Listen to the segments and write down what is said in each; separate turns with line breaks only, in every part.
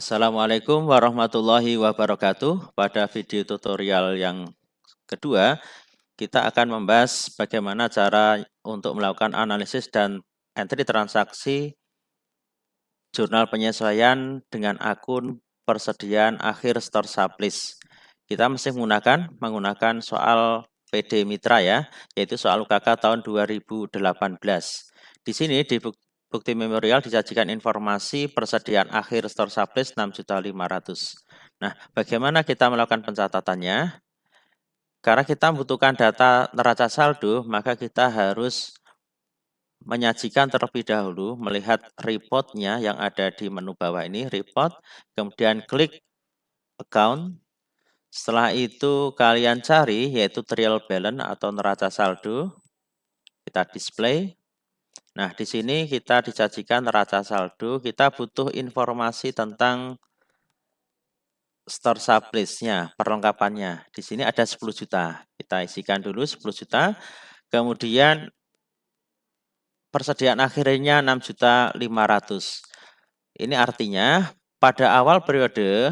Assalamualaikum warahmatullahi wabarakatuh. Pada video tutorial yang kedua, kita akan membahas bagaimana cara untuk melakukan analisis dan entry transaksi jurnal penyesuaian dengan akun persediaan akhir store sublist. Kita masih menggunakan soal PD Mitra ya, yaitu soal UKK tahun 2018. Di sini di bukti memorial disajikan informasi persediaan akhir store sublist 6.500.000. Nah, bagaimana kita melakukan pencatatannya? Karena kita membutuhkan data neraca saldo, maka kita harus menyajikan terlebih dahulu, melihat reportnya yang ada di menu bawah ini, report, kemudian klik account. Setelah itu kalian cari yaitu trial balance atau neraca saldo. Kita display. Nah, di sini kita disajikan neraca saldo. Kita butuh informasi tentang store sublist-nya, perlengkapannya. Di sini ada 10 juta. Kita isikan dulu 10 juta. Kemudian persediaan akhirnya 6.500.000. Ini artinya pada awal periode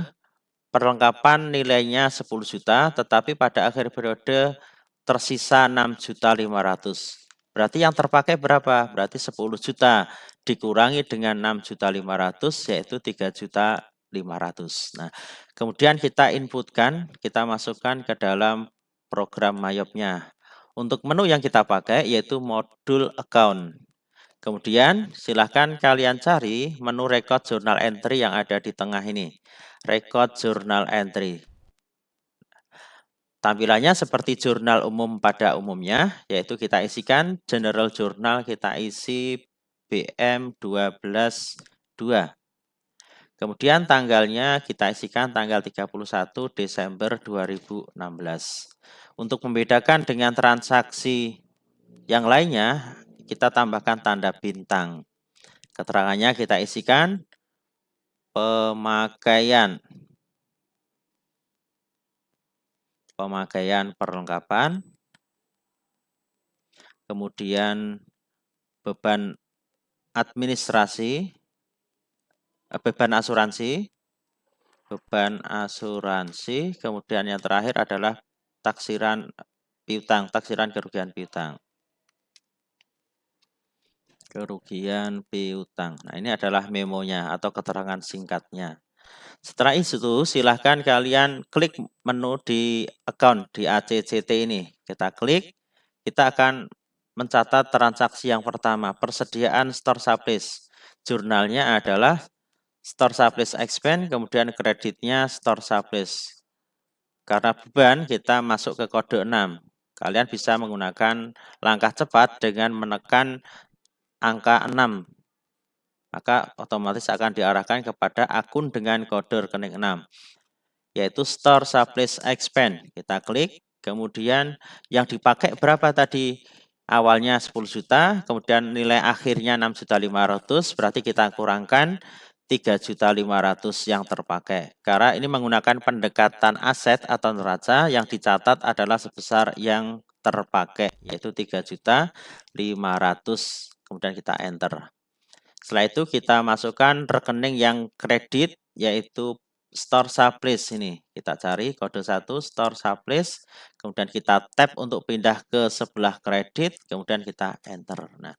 perlengkapan nilainya 10 juta, tetapi pada akhir periode tersisa 6.500.000. Berarti yang terpakai berapa? Berarti 10 juta dikurangi dengan 6.500.000 yaitu 3.500.000. Nah, kemudian kita inputkan, kita masukkan ke dalam program Mayopnya. Untuk menu yang kita pakai yaitu modul account. Kemudian silahkan kalian cari menu record journal entry yang ada di tengah ini. Record journal entry. Tampilannya seperti jurnal umum pada umumnya, yaitu kita isikan general journal, kita isi BM 12.2. Kemudian tanggalnya kita isikan tanggal 31 Desember 2016. Untuk membedakan dengan transaksi yang lainnya, kita tambahkan tanda bintang. Keterangannya kita isikan pemakaian perlengkapan, kemudian beban administrasi, beban asuransi, kemudian yang terakhir adalah taksiran piutang, taksiran kerugian piutang. Nah, ini adalah memonya atau keterangan singkatnya. Setelah itu, silahkan kalian klik menu di account di ACCT ini. Kita klik, kita akan mencatat transaksi yang pertama, persediaan store sublist. Jurnalnya adalah store sublist expense, kemudian kreditnya store sublist. Karena beban, kita masuk ke kode 6. Kalian bisa menggunakan langkah cepat dengan menekan angka 6. Maka otomatis akan diarahkan kepada akun dengan kode rekening 6, yaitu store sublist expense. Kita klik, kemudian yang dipakai berapa tadi? Awalnya 10 juta, kemudian nilai akhirnya 6.500.000, berarti kita kurangkan 3.500.000 yang terpakai. Karena ini menggunakan pendekatan aset atau neraca, yang dicatat adalah sebesar yang terpakai, yaitu 3.500.000. Kemudian kita enter. Setelah itu kita masukkan rekening yang kredit, yaitu store sublist ini. Kita cari kode 1 store sublist, kemudian kita tap untuk pindah ke sebelah kredit, kemudian kita enter. Nah,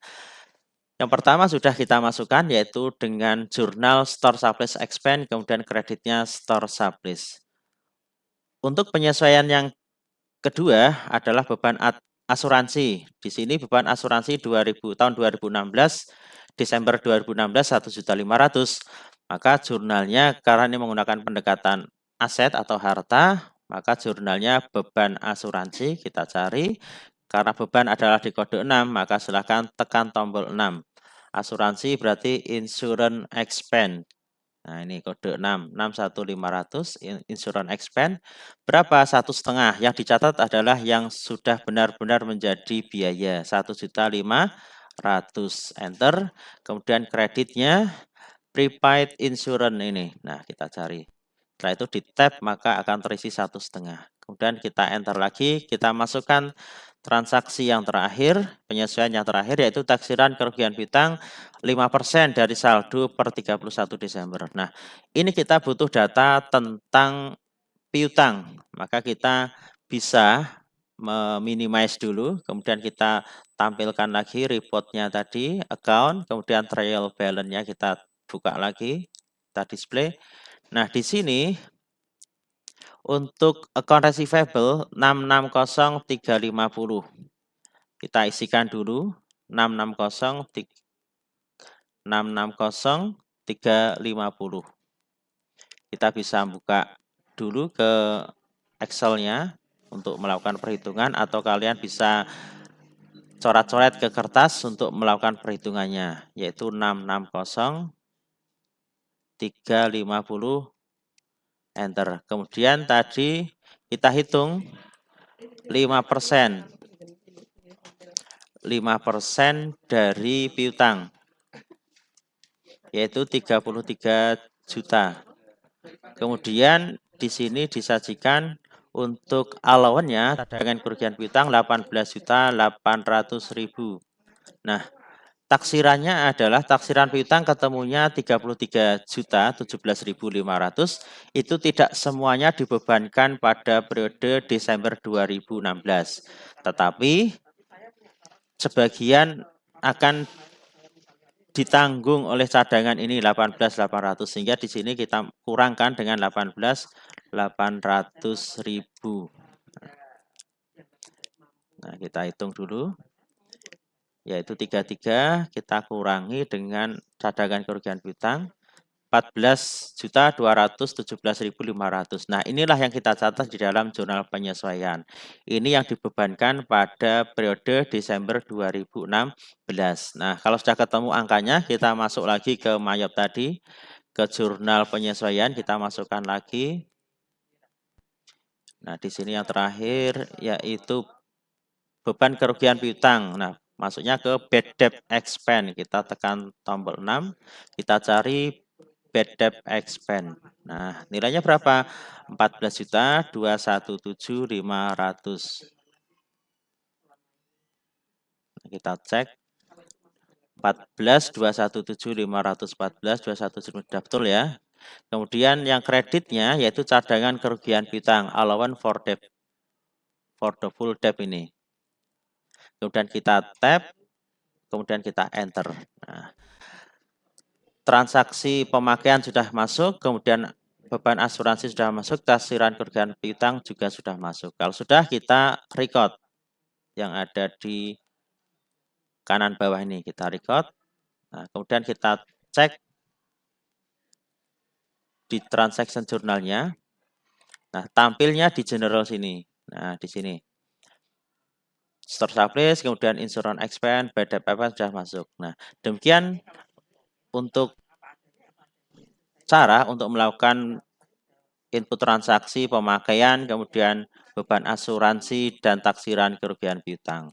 yang pertama sudah kita masukkan yaitu dengan jurnal store sublist expense, kemudian kreditnya store sublist. Untuk penyesuaian yang kedua adalah beban asuransi. Di sini beban asuransi tahun 2016, Desember 2016 1.500.000. Maka jurnalnya karena ini menggunakan pendekatan aset atau harta, maka jurnalnya beban asuransi kita cari. Karena beban adalah di kode 6, maka silakan tekan tombol 6. Asuransi berarti insurance expense. Nah, ini kode 6, 6.500 insurance expense. Berapa? 1,5. Yang dicatat adalah yang sudah benar-benar menjadi biaya, 1.500.000. Enter. Kemudian kreditnya prepaid insurance ini. Nah, kita cari. Setelah itu di tab maka akan terisi 1,5. Kemudian kita enter lagi, kita masukkan transaksi yang terakhir, penyesuaian yang terakhir yaitu taksiran kerugian piutang 5% dari saldo per 31 Desember. Nah, ini kita butuh data tentang piutang, maka kita bisa meminimize dulu, kemudian kita tampilkan lagi reportnya tadi, account, kemudian trial balance-nya kita buka lagi, kita display. Nah, di sini untuk account receivable 660350. Kita isikan dulu 660350. Kita bisa buka dulu ke Excel-nya untuk melakukan perhitungan atau kalian bisa coret-coret ke kertas untuk melakukan perhitungannya, yaitu 660350 enter. Kemudian tadi kita hitung 5%. 5% dari piutang, yaitu 33 juta. Kemudian di sini disajikan untuk allowance-nya dengan kerugian piutang 18.800.000. Nah, taksirannya adalah taksiran piutang ketemunya 33.017.500, itu tidak semuanya dibebankan pada periode Desember 2016. Tetapi sebagian akan ditanggung oleh cadangan ini 18.800, sehingga di sini kita kurangkan dengan 18.800.000. Nah, kita hitung dulu, yaitu 33 kita kurangi dengan cadangan kerugian piutang 14.217.500. Nah, inilah yang kita catat di dalam jurnal penyesuaian. Ini yang dibebankan pada periode Desember 2016. Nah, kalau sudah ketemu angkanya, kita masuk lagi ke Mayop tadi, ke jurnal penyesuaian, kita masukkan lagi. Nah, di sini yang terakhir yaitu beban kerugian piutang. Nah, masuknya ke bad debt expense. Kita tekan tombol 6, kita cari bad debt expense. Nah, nilainya berapa? 14.217.500. Kita cek 14.217.514, 217 sudah betul ya. Kemudian yang kreditnya yaitu cadangan kerugian piutang, allowance for debt, for the full debt ini. Kemudian kita tap, kemudian kita enter. Nah, transaksi pemakaian sudah masuk, kemudian beban asuransi sudah masuk, taksiran kerugian piutang juga sudah masuk. Kalau sudah, kita record yang ada di kanan bawah ini, kita record. Nah, kemudian kita cek di transaction journalnya. Nah, tampilnya di general sini. Nah, di sini. Store surplus, kemudian insurance expense, bad debt expense sudah masuk. Nah, demikian untuk cara untuk melakukan input transaksi, pemakaian, kemudian beban asuransi, dan taksiran kerugian piutang.